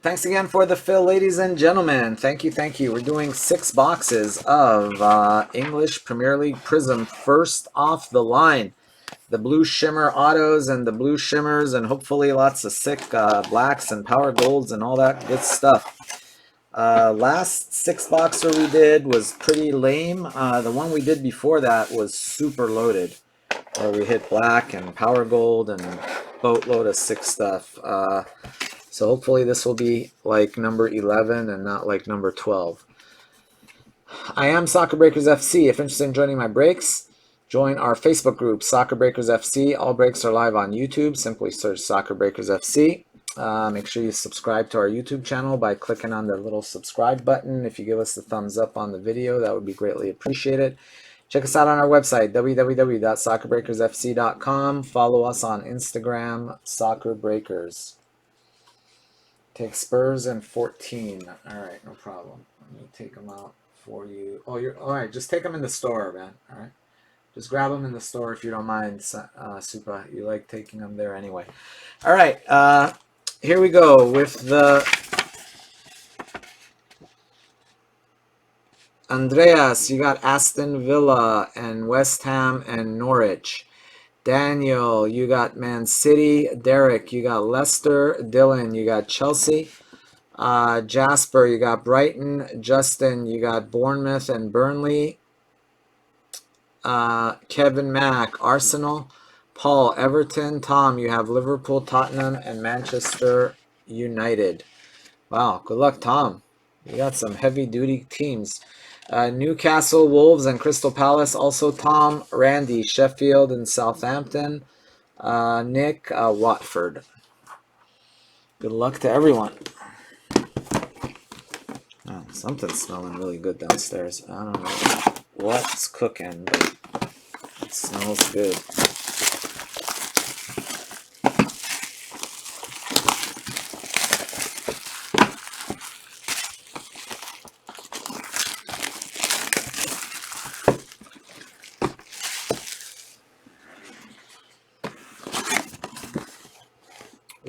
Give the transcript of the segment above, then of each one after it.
Thanks again for the fill, ladies and gentlemen. Thank you, thank you. We're doing 6 boxes of English Premier League Prizm, first off the line. The blue shimmer autos and the blue shimmers, and hopefully lots of sick blacks and power golds and all that good stuff. Last 6 boxer we did was pretty lame. The one we did before that was super loaded, where we hit black and power gold and boatload of sick stuff. So hopefully this will be like number 11 and not like number 12. I am Soccer Breakers FC. If interested in joining my breaks, join our Facebook group, Soccer Breakers FC. All breaks are live on YouTube. Simply search Soccer Breakers FC. Make sure you subscribe to our YouTube channel by clicking on the little subscribe button. If you give us the thumbs up on the video, that would be greatly appreciated. Check us out on our website, www.soccerbreakersfc.com. Follow us on Instagram, Soccer Breakers. Take Spurs and 14. All right, no problem. Let me take them out for you. Oh, you're all right. Just take them in the store, man. All right. Just grab them in the store if you don't mind, Supa. You like taking them there anyway. All right. Here we go with the Andreas. You got Aston Villa and West Ham and Norwich. Daniel, you got Man City. Derek, you got Leicester. Dylan, you got Chelsea. Jasper, you got Brighton. Justin, you got Bournemouth and Burnley. Kevin Mack, Arsenal. Paul, Everton. Tom, you have Liverpool, Tottenham, and Manchester United. Wow, good luck, Tom. You got some heavy-duty teams. Newcastle, Wolves, and Crystal Palace. Also Tom, Randy, Sheffield, and Southampton. Nick, Watford. Good luck to everyone. Oh, something's smelling really good downstairs. I don't know what's cooking, but it smells good.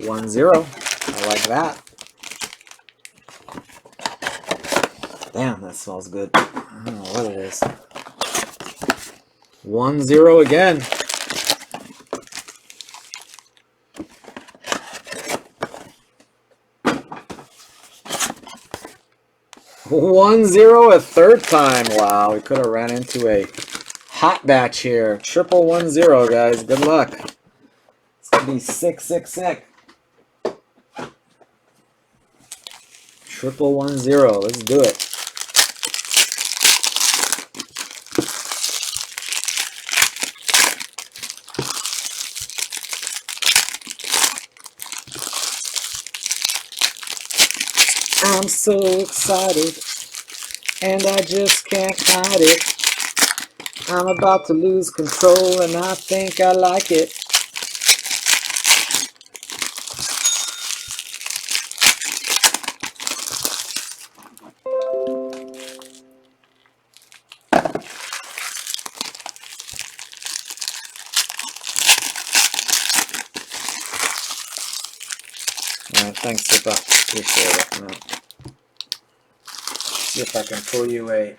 One zero. I like that. Damn, that smells good. I don't know what it is. 1-0 again. 1-0 a third time. Wow, we could have ran into a hot batch here. Triple 1-0, guys. Good luck. It's gonna be sick, sick, sick. Triple 1-0. Let's do it. I'm so excited, and I just can't hide it. I'm about to lose control, and I think I like it. Thanks, Sipa. Appreciate it. No. See if I can pull you a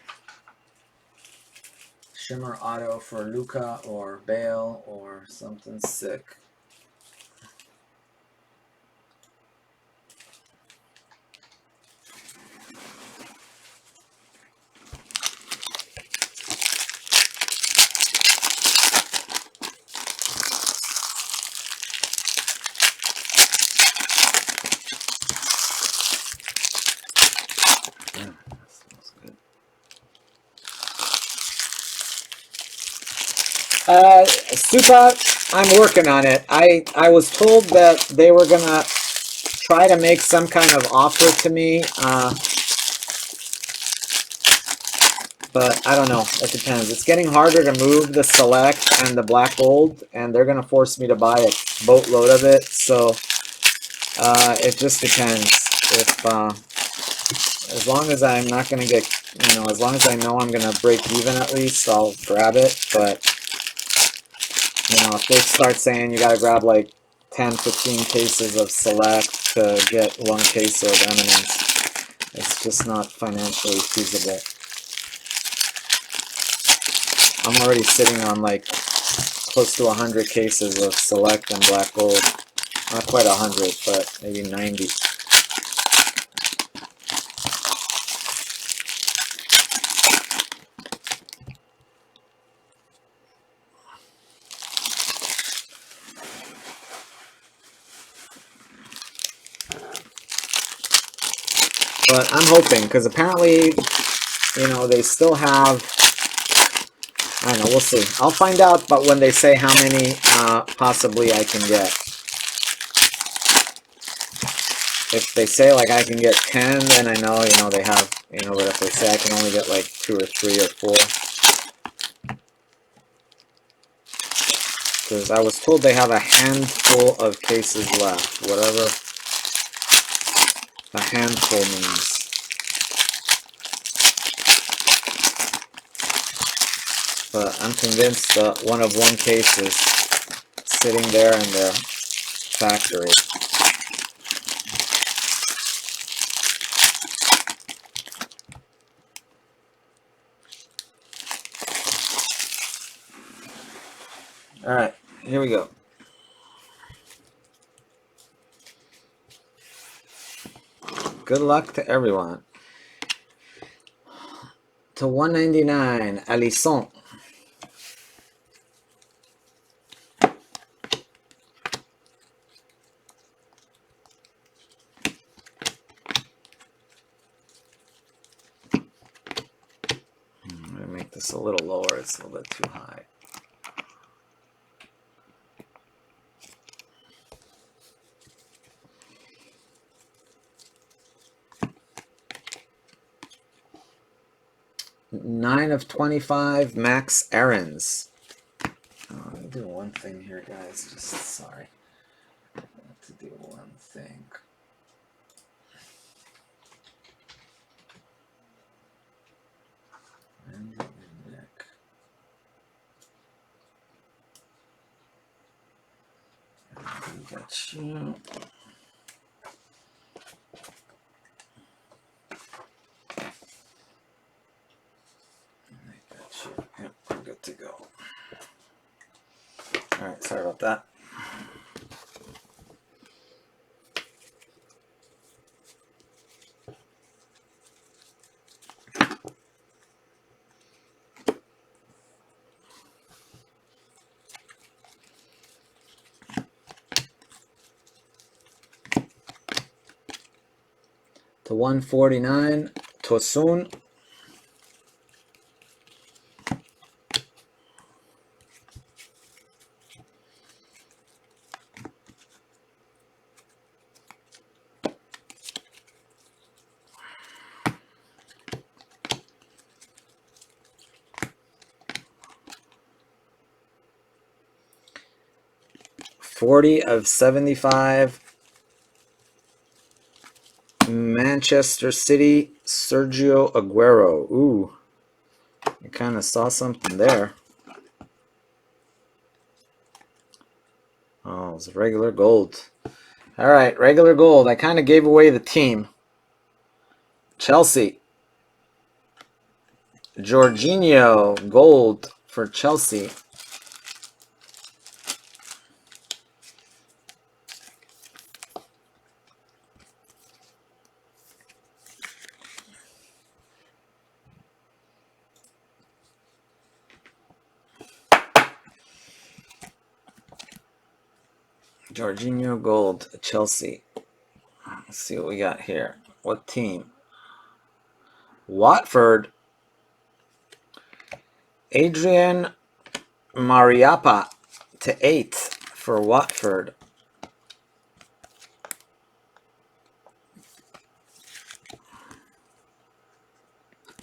shimmer auto for Luca or Bale or something sick. Supa, I'm working on it. I was told that they were gonna try to make some kind of offer to me, but I don't know. It depends. It's getting harder to move the select and the black gold, and they're gonna force me to buy a boatload of it. So it just depends. If as long as I'm not gonna get, as long as I know I'm gonna break even at least, I'll grab it. But if they start saying you gotta grab like 10, 15 cases of Select to get one case of Eminence. It's just not financially feasible. I'm already sitting on like close to 100 cases of Select and Black Gold. Not quite 100, but maybe 90. But I'm hoping, because apparently, you know, they still have, I don't know, we'll see. I'll find out, but when they say how many possibly I can get. If they say like I can get 10, then I know, you know, they have, you know, but if they say I can only get like 2 or 3 or 4. Because I was told they have a handful of cases left, whatever a handful means. But I'm convinced that one of one case is sitting there in their factory. All right, here we go. Good luck to everyone. To 199, Alisson. I'm going to make this a little lower. It's a little bit too high. Nine of 25, Max Aarons. Oh, let me do one thing here, guys. Just sorry. I have to do one thing. Randy and Nick. Randy, got you. Yep, we're good to go. All right, sorry about that. To 149, Tosun. $40 of 75. Manchester City, Sergio Aguero. Ooh, I kind of saw something there. Oh, it's regular gold. All right, regular gold. I kind of gave away the team. Chelsea. Jorginho, gold for Chelsea. Jorginho, gold, Chelsea. Let's see what we got here. What team? Watford. Adrian Mariappa to 8 for Watford.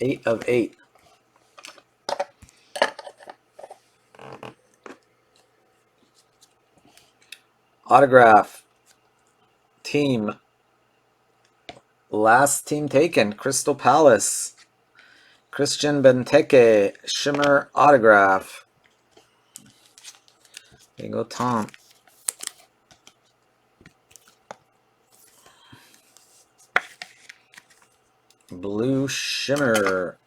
Eight of 8. Autograph. Team. Last team taken. Crystal Palace. Christian Benteke. Shimmer autograph. There you go, Tom. Blue Shimmer.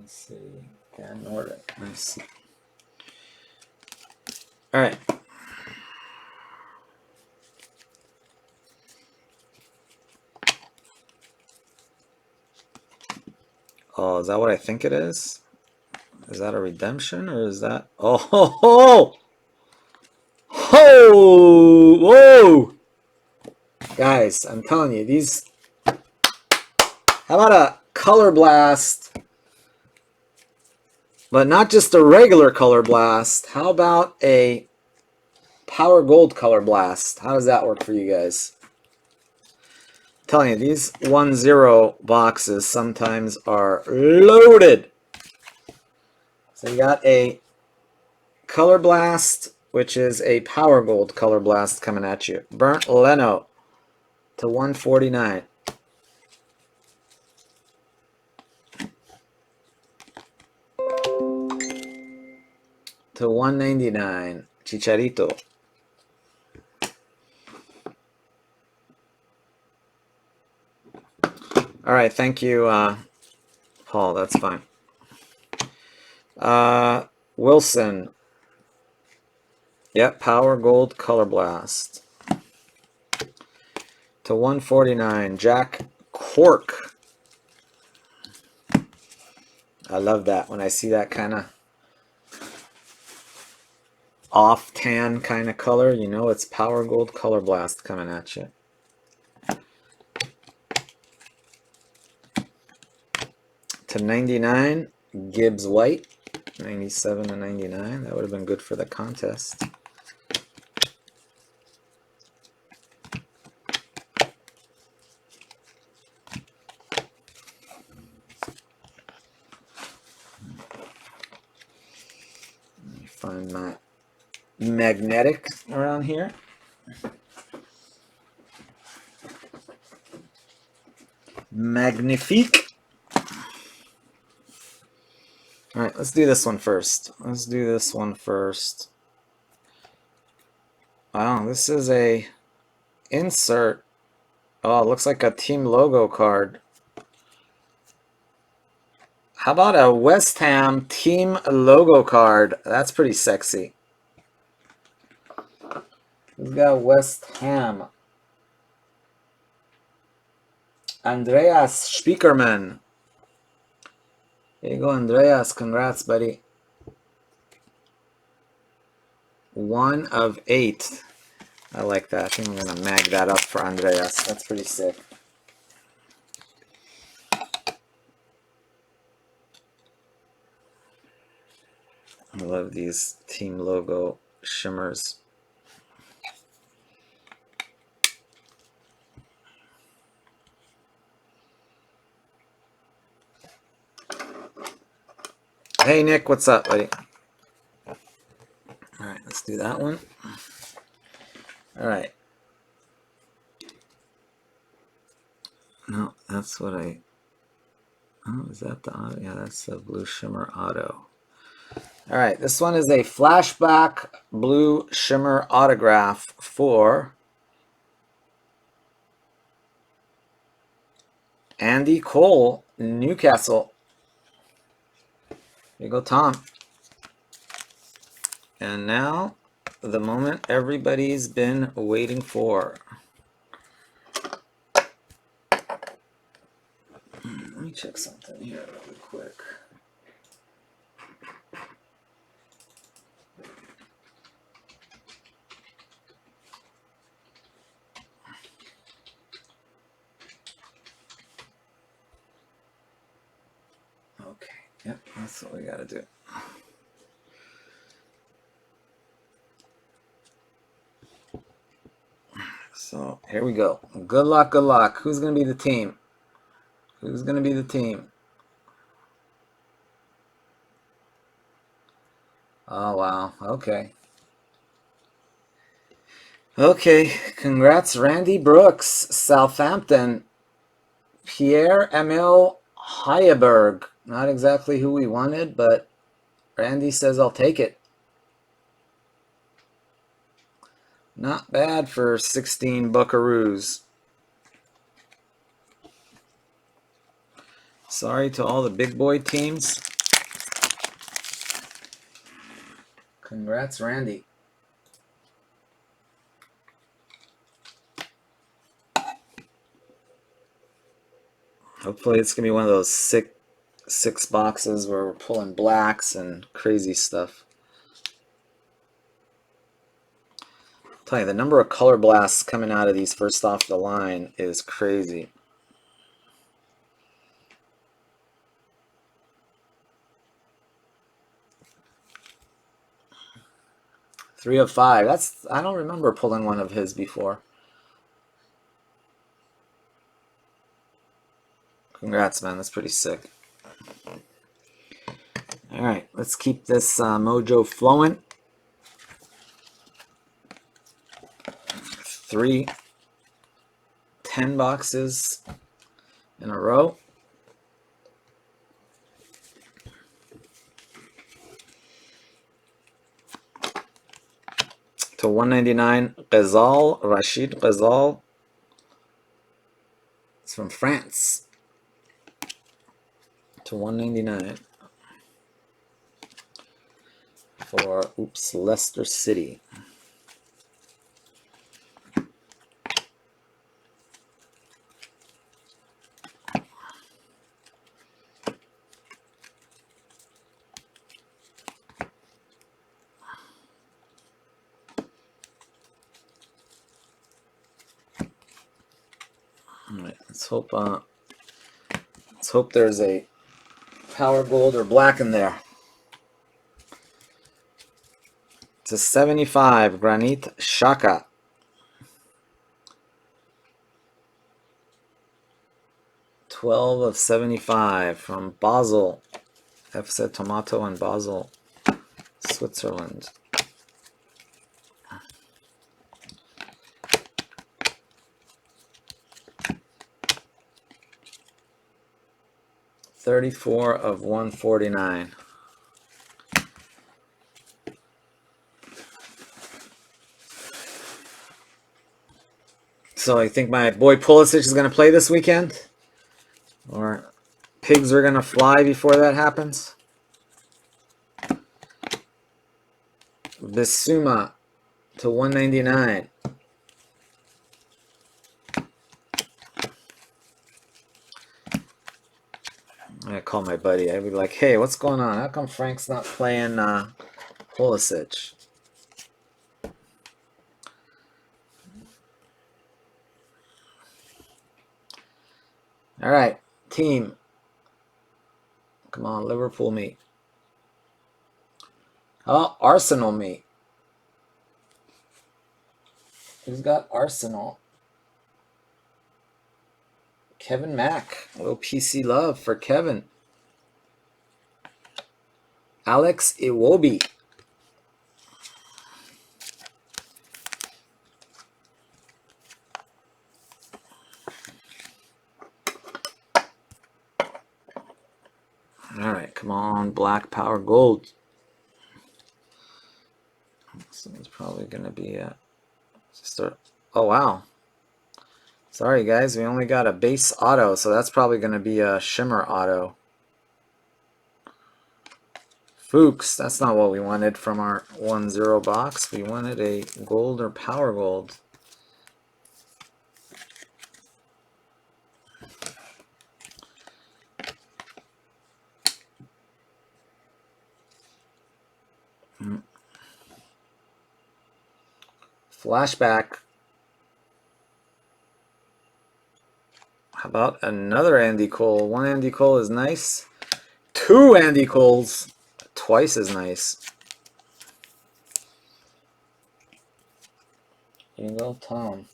Let's see. Dan Nordic. Nice. All right. Oh, is that what I think it is? Is that a redemption or is that? Oh, ho, ho! Ho! Whoa! Guys, I'm telling you, these. How about a color blast? But not just a regular color blast. How about a power gold color blast? How does that work for you guys? I'm telling you, these 1-0 boxes sometimes are loaded. So you got a color blast, which is a power gold color blast coming at you. Burnt Leno to 149. To 199. Chicharito. All right, thank you, Paul. That's fine. Wilson. Yep, Power Gold Color Blast. To 149. Jack Cork. I love that when I see that kind of off tan kind of color. You know it's Power Gold Color Blast coming at you. To 99. Gibbs White. 97 to 99. That would have been good for the contest. Let me find my magnetic around here. Magnifique. All right, let's do this one first. Let's do this one first. Wow, this is a insert. Oh, it looks like a team logo card. How about a West Ham team logo card? That's pretty sexy. We've got West Ham. Andreas Spiekerman. There you go, Andreas. Congrats, buddy. 1 of 8. I like that. I think I'm going to mag that up for Andreas. That's pretty sick. I love these team logo shimmers. Hey, Nick. What's up, buddy? All right, let's do that one. All right. No, that's what I... Oh, is that the auto? Yeah, that's the Blue Shimmer Auto. All right, this one is a flashback Blue Shimmer autograph for Andy Cole, Newcastle. Here you go, Tom. And now, the moment everybody's been waiting for. Let me check something here really quick. Okay, yep, that's what we gotta do. So here we go. Good luck, good luck. Who's going to be the team? Who's going to be the team? Oh, wow. Okay. Okay. Congrats, Randy Brooks, Southampton. Pierre-Emile Heiberg. Not exactly who we wanted, but Randy says I'll take it. Not bad for 16 buckaroos. Sorry to all the big boy teams. Congrats, Randy. Hopefully it's going to be one of those six boxes where we're pulling blacks and crazy stuff. I'll tell you, the number of color blasts coming out of these first off the line is crazy. Three of five. I don't remember pulling one of his before. Congrats, man. That's pretty sick. All right, let's keep this mojo flowing. 10 boxes in a row. To 199, Rashid Ghazal. It's from France. To 199 for Leicester City. All right, let's hope there's a power gold or black in there. It's a 75 Granit Xhaka. $12 of 75 from Basel. FC Tomato in Basel, Switzerland. $34 of 149. So I think my boy Pulisic is going to play this weekend? Or pigs are going to fly before that happens? Bissouma to 199. I'm going to call my buddy. I'd be like, hey, what's going on? How come Frank's not playing Pulisic? All right, team. Come on, Liverpool me. Oh, Arsenal me. Who's got Arsenal? Kevin Mack. A little PC love for Kevin. Alex Iwobi. All right, come on, black power gold. This one's probably going to be a start. Oh, wow. Sorry, guys. We only got a base auto, so that's probably going to be a shimmer auto. Fuchs. That's not what we wanted from our 1-0 box. We wanted a gold or power gold. Flashback. How about another Andy Cole? One Andy Cole is nice. Two Andy Coles. Twice as nice. Here you go, Tom.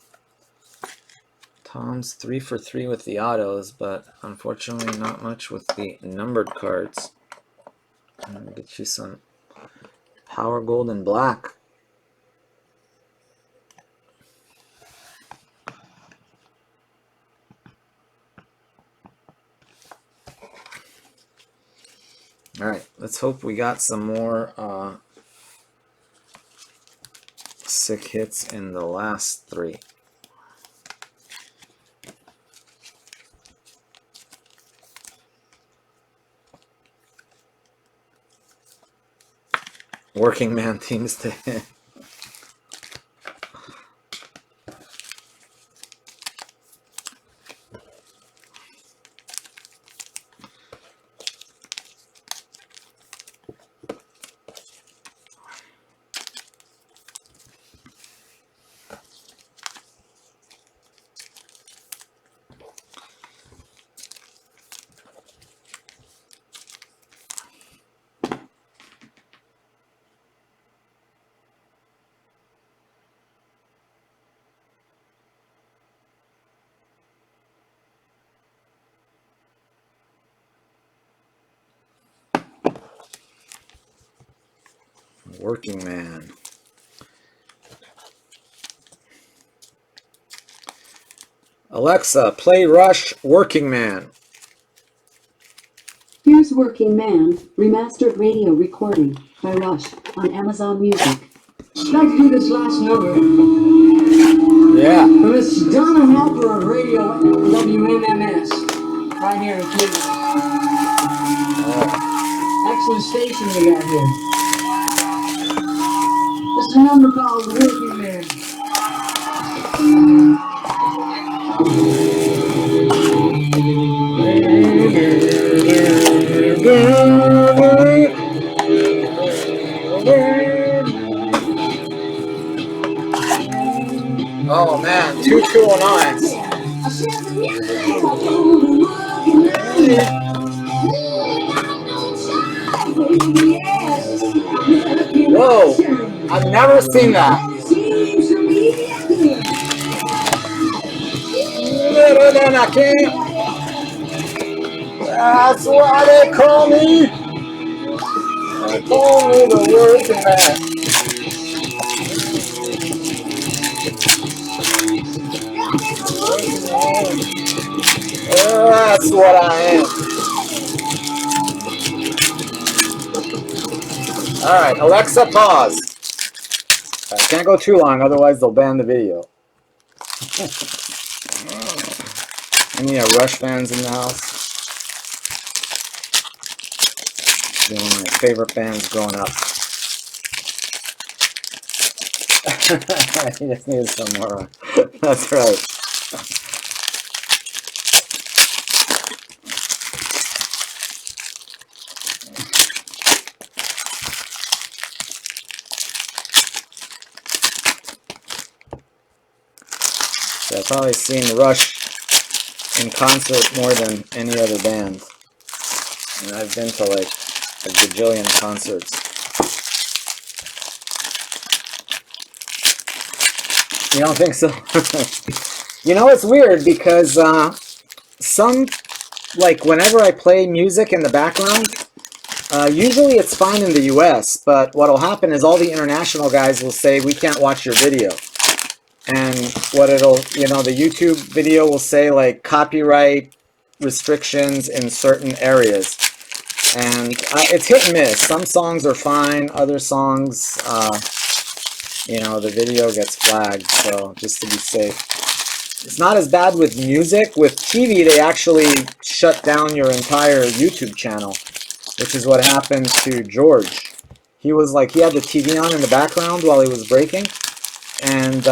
Tom's 3 for 3 with the autos, but unfortunately not much with the numbered cards. I'm gonna get you some Power Gold and Black. All right, let's hope we got some more sick hits in the last 3. Working man teams to hit. Working man. Alexa, play Rush Working Man. Here's Working Man, remastered radio recording by Rush on Amazon Music. I'd like to do this last number. Yeah. For Miss Donna Halper of Radio WMMS, right here in Cleveland. Excellent station we got here. This is a number called Working Man. Oh man, 2209s. Whoa, I've never seen that. I can't. That's why they call me. They call me the working man. That's what I am. Alright, Alexa, pause. I can't go too long, otherwise they'll ban the video. Any Rush fans in the house? One of my favorite bands growing up. He just needs some more. That's right. So I've probably seen Rush in concert more than any other band. And I've been to like a gajillion concerts. You don't think so? You know, it's weird because like whenever I play music in the background, usually it's fine in the US, but what'll happen is all the international guys will say, we can't watch your video. And what it'll, you know, the YouTube video will say like copyright restrictions in certain areas. And it's hit and miss. Some songs are fine, other songs, you know, the video gets flagged, so just to be safe. It's not as bad with music. With TV, they actually shut down your entire YouTube channel, which is what happened to George. He was like, he had the TV on in the background while he was breaking, and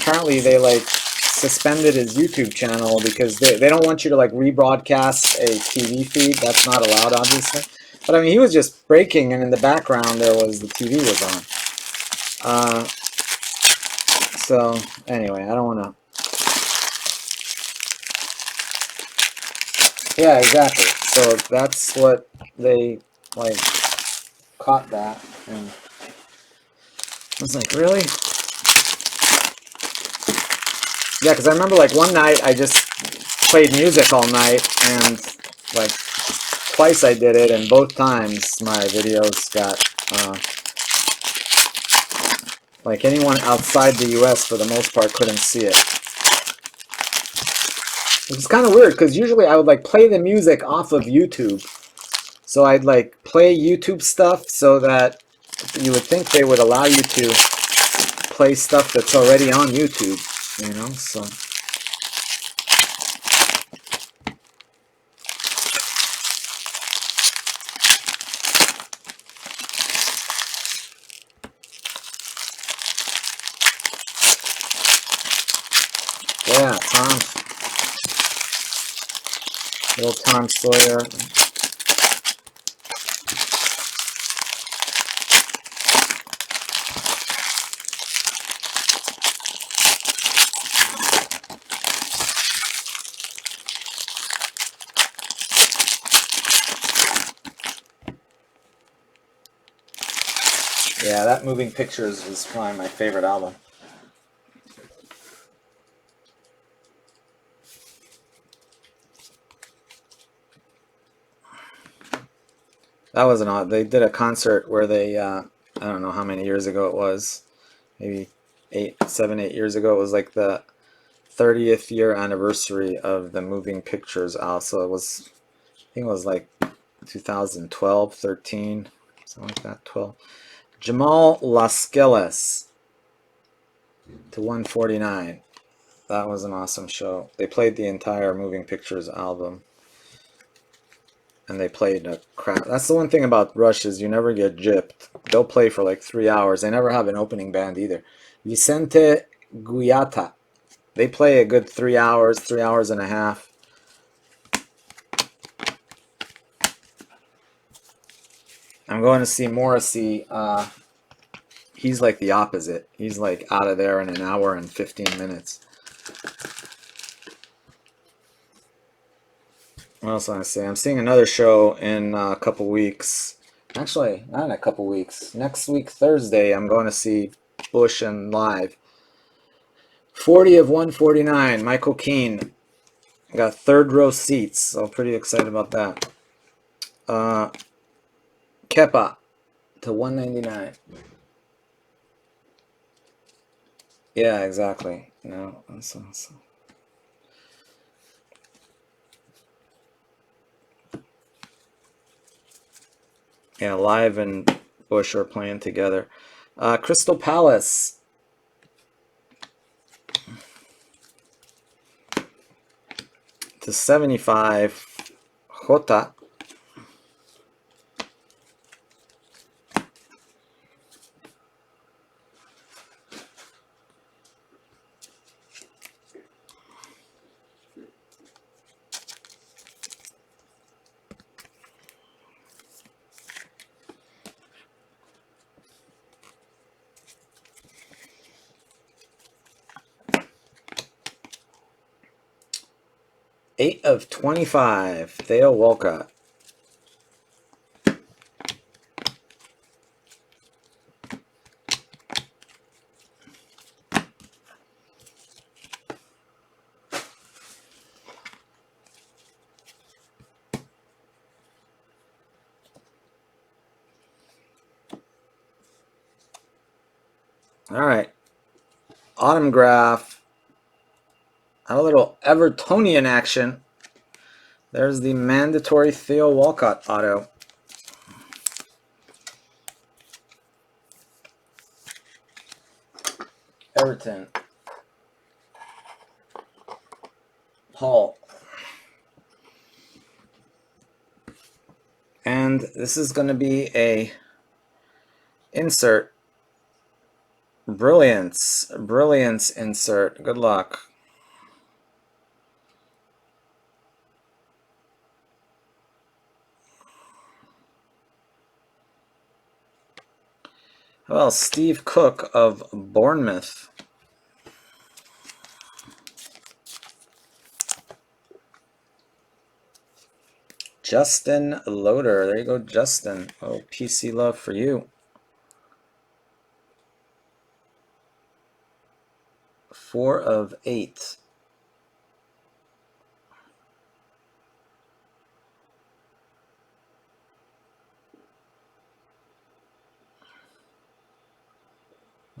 apparently they like suspended his YouTube channel because they don't want you to like rebroadcast a TV feed. That's not allowed, obviously. But I mean, he was just breaking, and in the background there was the TV was on. So anyway, I don't want to. Yeah, exactly. So that's what they like caught that, and I was like, really? Yeah, because I remember like one night I just played music all night, and like twice I did it, and both times my videos got like anyone outside the US for the most part couldn't see it. It's kind of weird because usually I would like play the music off of YouTube. So I'd like play YouTube stuff so that you would think they would allow you to play stuff that's already on YouTube, you know, so. Yeah, little Tom Sawyer. Yeah, that Moving Pictures was probably my favorite album. That was an odd. They did a concert where they, I don't know how many years ago it was, maybe 7, 8 years ago. It was like the 30th year anniversary of the Moving Pictures album. So it was, I think it was like 2012, 13, something like that, 12. Jamal Lascelles to 149. That was an awesome show. They played the entire Moving Pictures album. And they played a crap. That's the one thing about Rush is you never get gypped. They'll play for like 3 hours. They never have an opening band either. Vicente Guiata. They play a good 3 hours, 3 hours and a half. I'm going to see Morrissey. He's like the opposite. He's like out of there in an hour and 15 minutes. What else am I saying? I'm seeing another show in a couple weeks. Actually, not in a couple weeks. Next week, Thursday, I'm going to see Bush and live. 40 of 149, Michael Keane. Got third row seats, so pretty excited about that. Kepa to 199. Yeah, exactly. No, that's awesome. Yeah, Live and Bush are playing together. Crystal Palace. To 75, Jota. Eight of 25, Theo Walcott. All right. Autograph. A little Evertonian action. There's the mandatory Theo Walcott auto. Everton. Paul. And this is going to be a insert. Brilliance insert. Good luck. Well, Steve Cook of Bournemouth. Justin Loader. There you go, Justin. Oh, PC love for you. 4 of 8.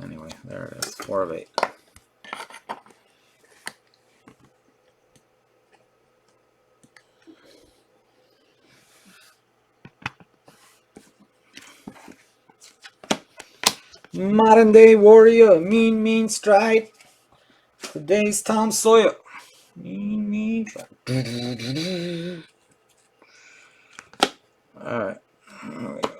Anyway, there it is, 4 of 8. Modern day warrior, mean stride. Today's Tom Sawyer. Mean stride. Alright, there we go.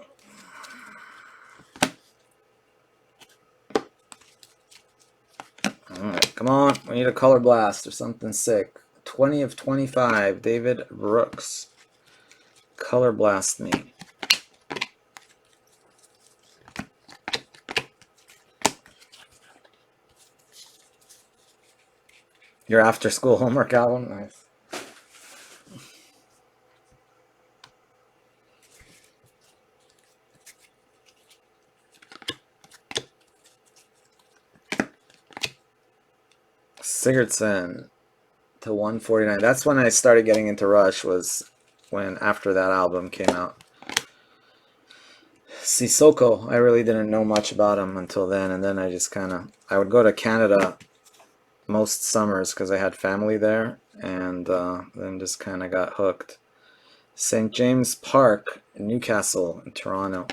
Alright, come on. We need a color blast or something sick. 20 of 25. David Brooks. Color blast me. Your after school homework album? Nice. Sigurdsson to 149. That's when I started getting into Rush, was when after that album came out. Sissoko, I really didn't know much about him until then, and then I just kind of, I would go to Canada most summers because I had family there, and then just kind of got hooked. St. James Park, Newcastle, in Toronto.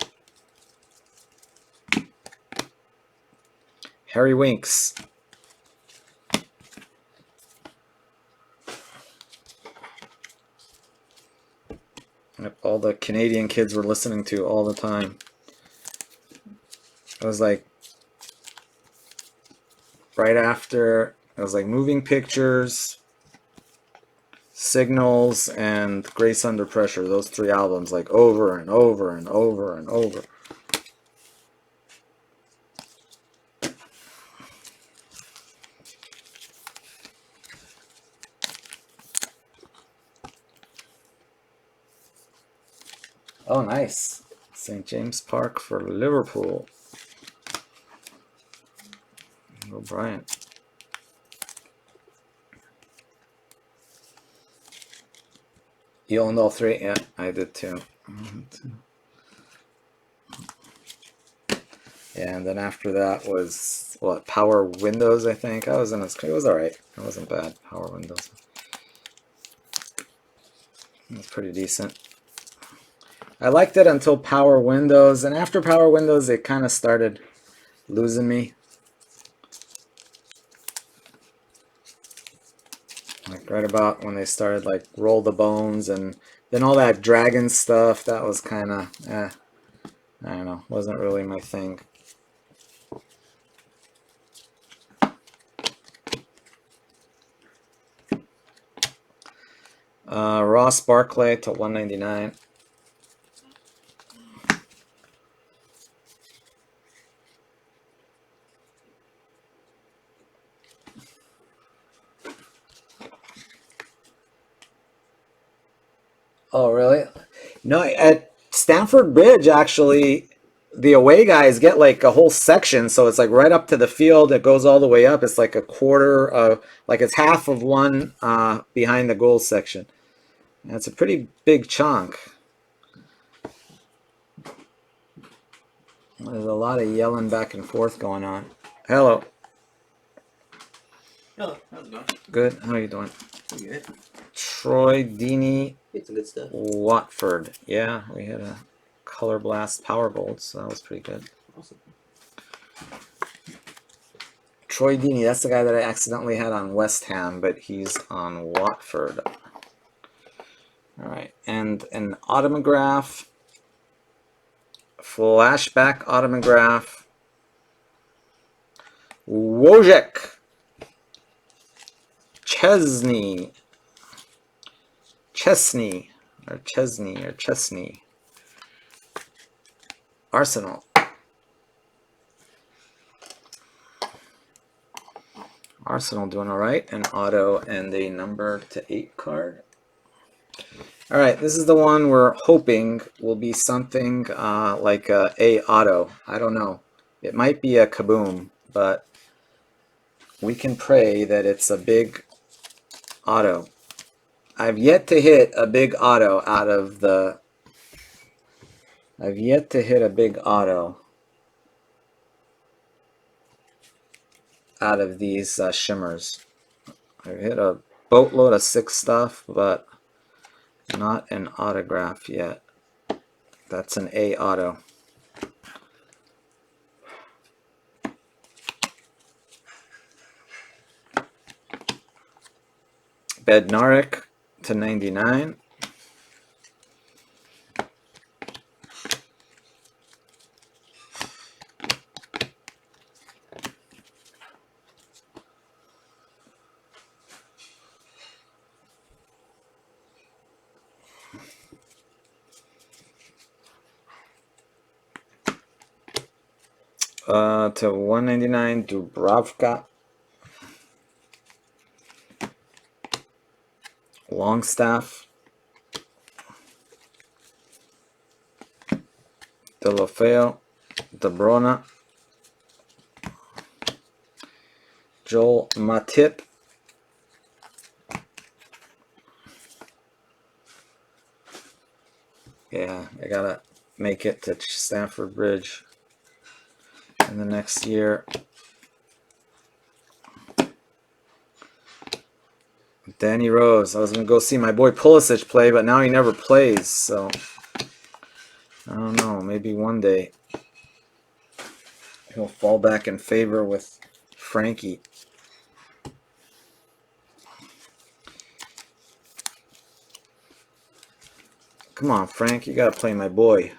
Harry Winks. All the Canadian kids were listening to all the time. It was like right after, it was like Moving Pictures, Signals, and Grace Under Pressure. Those 3 albums, like over and over and over and over. Oh, nice. St. James Park for Liverpool. O'Brien. You owned all 3? Yeah, I did too. Yeah, and then after that was, what, Power Windows, I think. I was in it was alright. It wasn't bad, Power Windows. It was pretty decent. I liked it until Power Windows, and after Power Windows, it kind of started losing me. Like right about when they started like Roll the Bones, and then all that Dragon stuff, that was kind of, I don't know, wasn't really my thing. Ross Barkley to 199. Oh, really? No, at Stamford Bridge, actually, the away guys get like a whole section, so it's like right up to the field. It goes all the way up. It's like a quarter of, like it's half of one behind the goal section. That's a pretty big chunk. There's a lot of yelling back and forth going on. Hello. Hello, how's it going? Good. How are you doing? Pretty good. Troy Deeney, Get some good stuff. Watford. Yeah, we had a Color Blast Powerbolt, so that was pretty good. Awesome. Troy Deeney, that's the guy that I accidentally had on West Ham, but he's on Watford. All right, and an autograph, flashback autograph, Wojciech Chesney, Arsenal. Arsenal doing all right. An auto and a number /8 card. All right, this is the one we're hoping will be something like a auto. I don't know. It might be a Kaboom, but we can pray that it's a big auto. I've yet to hit a big auto out of the... I've yet to hit a big auto out of these shimmers. I've hit a boatload of 6 stuff, but not an autograph yet. That's an A auto. Bednarik to 99. To 199, Dubravka. Longstaff. Delofeo. De Bruyne. Joel Matip. Yeah, I gotta make it to Stamford Bridge in the next year. Danny Rose. I was going to go see my boy Pulisic play, but now he never plays, so I don't know. Maybe one day he'll fall back in favor with Frankie. Come on, Frank. You got to play my boy.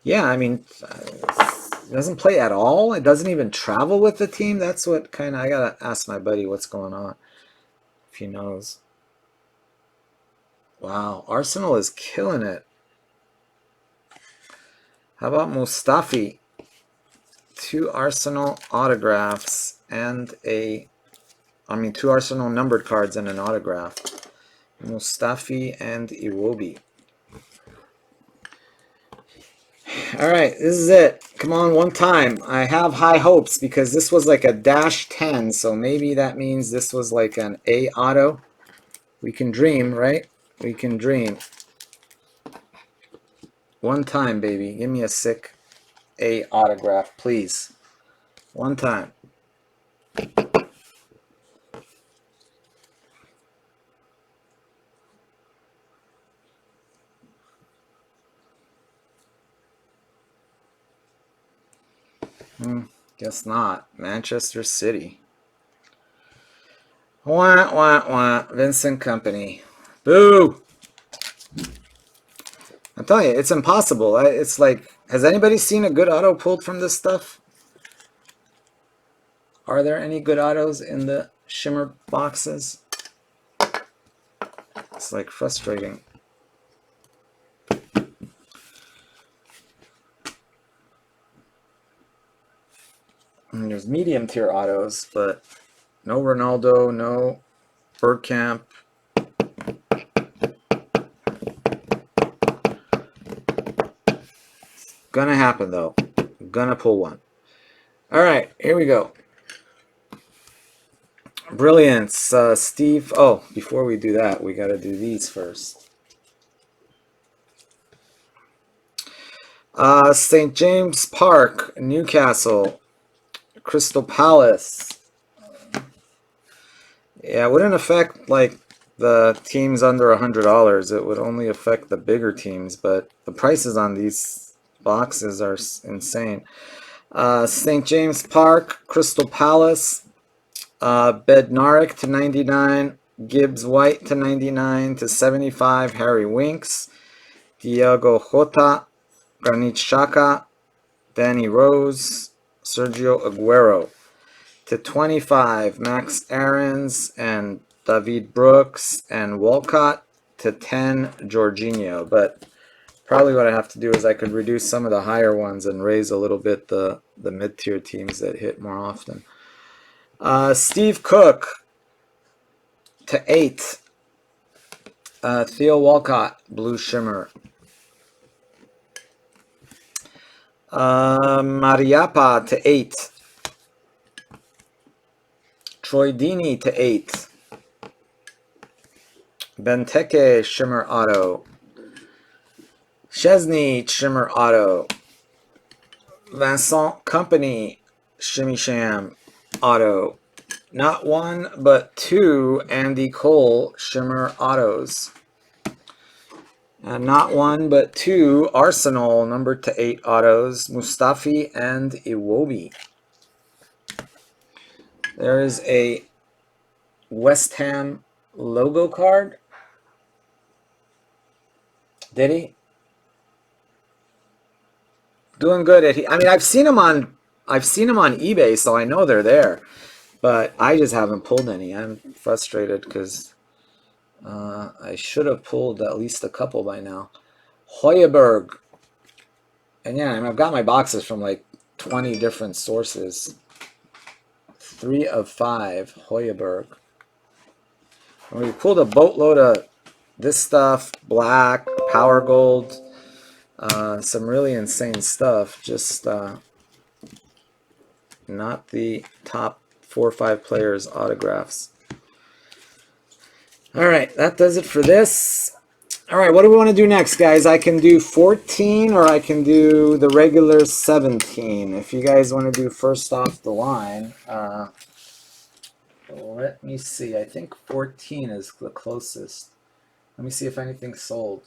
Yeah, I mean, it doesn't play at all. It doesn't even travel with the team. That's what kind of, I got to ask my buddy what's going on, if he knows. Wow, Arsenal is killing it. How about Mustafi? 2 Arsenal autographs and two Arsenal numbered cards and an autograph. Mustafi and Iwobi. All right, this is it. Come on, one time. I have high hopes because this was like a -10, so maybe that means this was like an A auto. We can dream, right? We can dream. One time, baby. Give me a sick A autograph, please. One time. Guess not. Manchester City. Wah, wah, wah. Vincent Company. Boo! I'm telling you, it's impossible. It's like, has anybody seen a good auto pulled from this stuff? Are there any good autos in the shimmer boxes? It's like frustrating. And there's medium tier autos, but no Ronaldo, no Bergkamp. Gonna happen though. Gonna pull one. All right, here we go. Brilliance, Steve. Oh, before we do that, we got to do these first. St. James Park, Newcastle, Crystal Palace. Yeah, it wouldn't affect like the teams under $100. It would only affect the bigger teams, but the prices on these boxes are insane. St. James Park, Crystal Palace, Bednarik to 99, Gibbs White to 99 to 75, Harry Winks, Diogo Jota, Granit Xhaka, Danny Rose, Sergio Aguero. To 25, Max Aarons and David Brooks and Walcott. To 10, Jorginho. But Probably what I have to do is I could reduce some of the higher ones and raise a little bit the mid-tier teams that hit more often. Steve Cook to 8. Theo Walcott, Blue Shimmer. Mariappa to 8. Troy Deeney to 8. Benteke, Shimmer Auto. Chesney, Shimmer Auto. Vincent Company, Shimmy Sham Auto. Not one, but two Andy Cole Shimmer Autos. And not one, but two Arsenal number to 8 autos, Mustafi and Iwobi. There is a West Ham logo card. Did he? Doing good at I mean, I've seen them on eBay, so I know they're there. But I just haven't pulled any. I'm frustrated because I should have pulled at least a couple by now. Hoiberg. And yeah, I mean, I've got my boxes from like 20 different sources. 3 of 5, Hoiberg. And we pulled a boatload of this stuff, black, power gold, some really insane stuff. Just not the top 4 or 5 players' autographs. All right, that does it for this. All right, what do we want to do next, guys? I can do 14 or I can do the regular 17. If you guys want to do first off the line, let me see. I think 14 is the closest. Let me see if anything's sold.